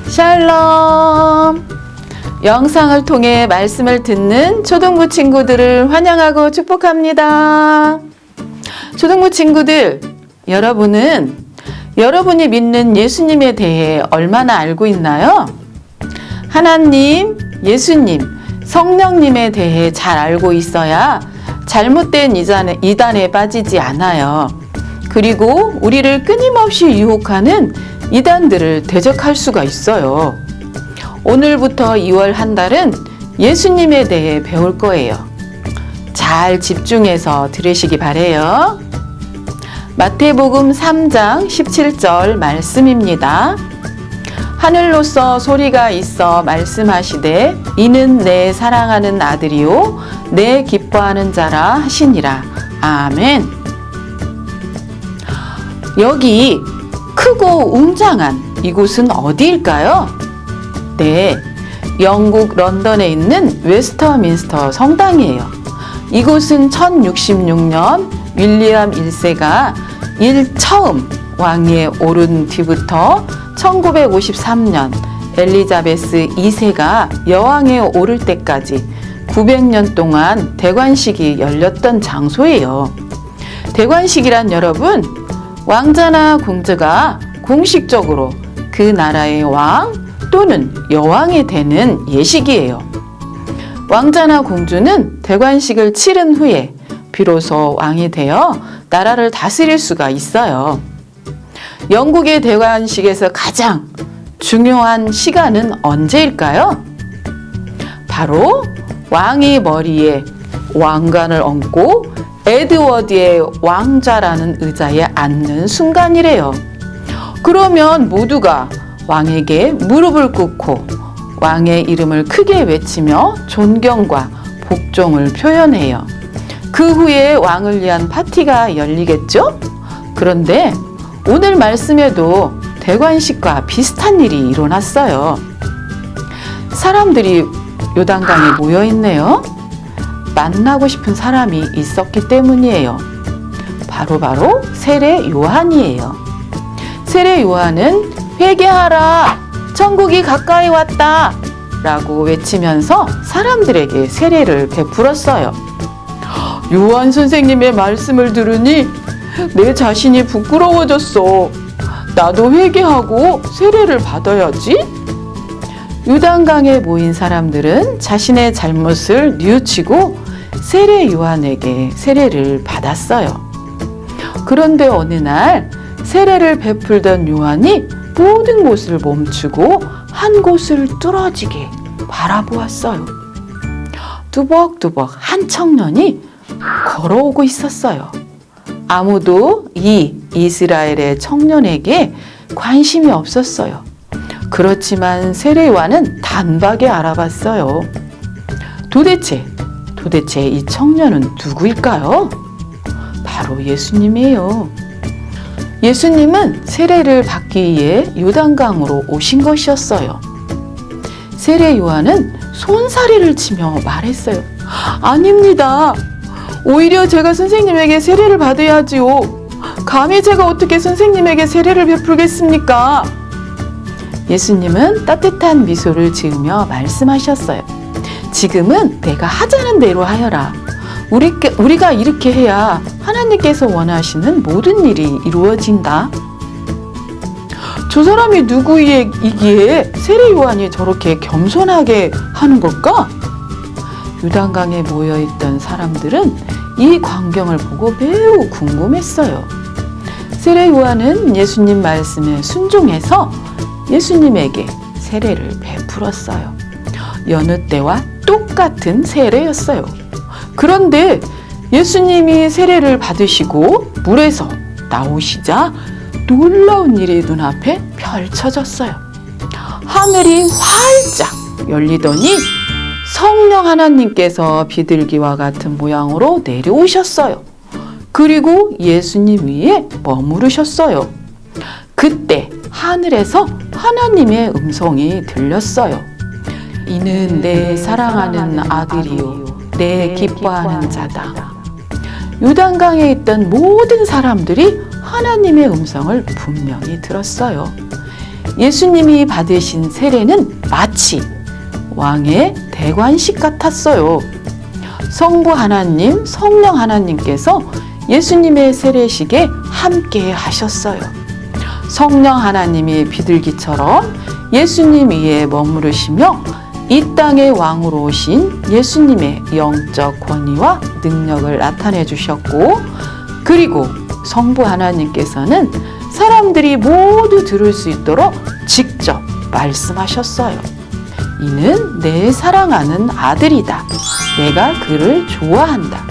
샬롬! 영상을 통해 말씀을 듣는 초등부 친구들을 환영하고 축복합니다. 초등부 친구들, 여러분은 여러분이 믿는 예수님에 대해 얼마나 알고 있나요? 하나님, 예수님, 성령님에 대해 잘 알고 있어야 잘못된 이단에 빠지지 않아요. 그리고 우리를 끊임없이 유혹하는 이단들을 대적할 수가 있어요. 오늘부터 2월 한 달은 예수님에 대해 배울 거예요. 잘 집중해서 들으시기 바래요. 마태복음 3장 17절 말씀입니다. 하늘로서 소리가 있어 말씀하시되 이는 내 사랑하는 아들이요 내 기뻐하는 자라 하시니라. 아멘. 여기 크고 웅장한 이곳은 어디일까요? 네, 영국 런던에 있는 웨스터민스터 성당이에요. 이곳은 1066년 윌리엄 1세가 처음 왕위에 오른 뒤부터 1953년 엘리자베스 2세가 여왕에 오를 때까지 900년 동안 대관식이 열렸던 장소예요. 대관식이란 여러분, 왕자나 공주가 공식적으로 그 나라의 왕 또는 여왕이 되는 예식이에요. 왕자나 공주는 대관식을 치른 후에 비로소 왕이 되어 나라를 다스릴 수가 있어요. 영국의 대관식에서 가장 중요한 시간은 언제일까요? 바로 왕이 머리에 왕관을 얹고 에드워드의 왕좌라는 의자에 앉는 순간이래요. 그러면 모두가 왕에게 무릎을 꿇고 왕의 이름을 크게 외치며 존경과 복종을 표현해요. 그 후에 왕을 위한 파티가 열리겠죠? 그런데 오늘 말씀에도 대관식과 비슷한 일이 일어났어요. 사람들이 요단강에 모여 있네요. 만나고 싶은 사람이 있었기 때문이에요. 바로 세례 요한이에요. 세례 요한은 회개하라! 천국이 가까이 왔다! 라고 외치면서 사람들에게 세례를 베풀었어요. 요한 선생님의 말씀을 들으니 내 자신이 부끄러워졌어. 나도 회개하고 세례를 받아야지. 요단강에 모인 사람들은 자신의 잘못을 뉘우치고 세례 요한에게 세례를 받았어요. 그런데 어느 날 세례를 베풀던 요한이 모든 곳을 멈추고 한 곳을 뚫어지게 바라보았어요. 뚜벅뚜벅 한 청년이 걸어오고 있었어요. 아무도 이 이스라엘의 청년에게 관심이 없었어요. 그렇지만 세례 요한은 단박에 알아봤어요. 도대체 이 청년은 누구일까요? 바로 예수님이에요. 예수님은 세례를 받기 위해 요단강으로 오신 것이었어요. 세례 요한은 손사래를 치며 말했어요. 아닙니다. 오히려 제가 선생님에게 세례를 받아야지요. 감히 제가 어떻게 선생님에게 세례를 베풀겠습니까? 예수님은 따뜻한 미소를 지으며 말씀하셨어요. 지금은 내가 하자는 대로 하여라. 우리가 이렇게 해야 하나님께서 원하시는 모든 일이 이루어진다. 저 사람이 누구이기에 세례 요한이 저렇게 겸손하게 하는 걸까? 요단강에 모여있던 사람들은 이 광경을 보고 매우 궁금했어요. 세례 요한은 예수님 말씀에 순종해서 예수님에게 세례를 베풀었어요. 여느 때와 똑같은 세례였어요. 그런데 예수님이 세례를 받으시고 물에서 나오시자 놀라운 일이 눈앞에 펼쳐졌어요. 하늘이 활짝 열리더니 성령 하나님께서 비둘기와 같은 모양으로 내려오셨어요. 그리고 예수님 위에 머무르셨어요. 그때 하늘에서 하나님의 음성이 들렸어요. 이는 내 사랑하는 아들이요 내 기뻐하는 자다. 요단강에 있던 모든 사람들이 하나님의 음성을 분명히 들었어요. 예수님이 받으신 세례는 마치 왕의 대관식 같았어요. 성부 하나님, 성령 하나님께서 예수님의 세례식에 함께 하셨어요. 성령 하나님이 비둘기처럼 예수님 위에 머무르시며 이 땅의 왕으로 오신 예수님의 영적 권위와 능력을 나타내 주셨고, 그리고 성부 하나님께서는 사람들이 모두 들을 수 있도록 직접 말씀하셨어요. 이는 내 사랑하는 아들이다. 내가 그를 좋아한다.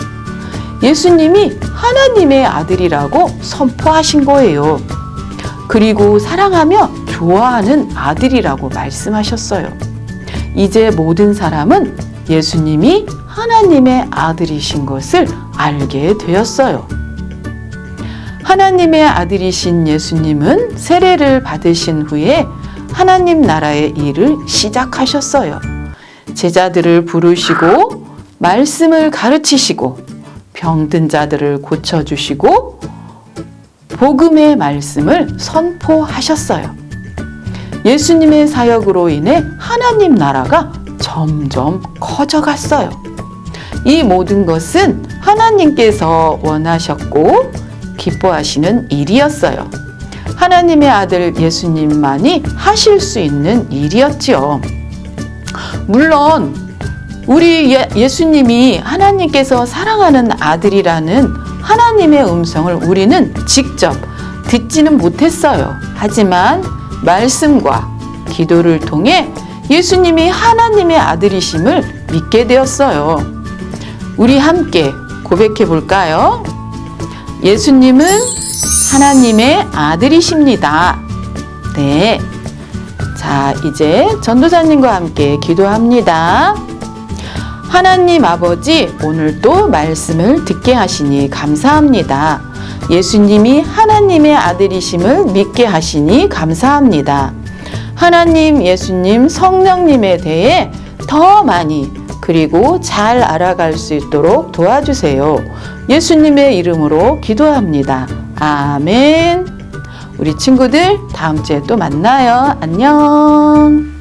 예수님이 하나님의 아들이라고 선포하신 거예요. 그리고 사랑하며 좋아하는 아들이라고 말씀하셨어요. 이제 모든 사람은 예수님이 하나님의 아들이신 것을 알게 되었어요. 하나님의 아들이신 예수님은 세례를 받으신 후에 하나님 나라의 일을 시작하셨어요. 제자들을 부르시고 말씀을 가르치시고 병든 자들을 고쳐주시고 복음의 말씀을 선포하셨어요. 예수님의 사역으로 인해 하나님 나라가 점점 커져갔어요. 이 모든 것은 하나님께서 원하셨고 기뻐하시는 일이었어요. 하나님의 아들 예수님만이 하실 수 있는 일이었지요. 물론 우리 예수님이 하나님께서 사랑하는 아들이라는 하나님의 음성을 우리는 직접 듣지는 못했어요. 하지만 말씀과 기도를 통해 예수님이 하나님의 아들이심을 믿게 되었어요. 우리 함께 고백해 볼까요? 예수님은 하나님의 아들이십니다. 네. 자, 이제 전도사님과 함께 기도합니다. 하나님 아버지, 오늘도 말씀을 듣게 하시니 감사합니다. 예수님이 하나님의 아들이심을 믿게 하시니 감사합니다. 하나님, 예수님, 성령님에 대해 더 많이 그리고 잘 알아갈 수 있도록 도와주세요. 예수님의 이름으로 기도합니다. 아멘. 우리 친구들 다음 주에 또 만나요. 안녕.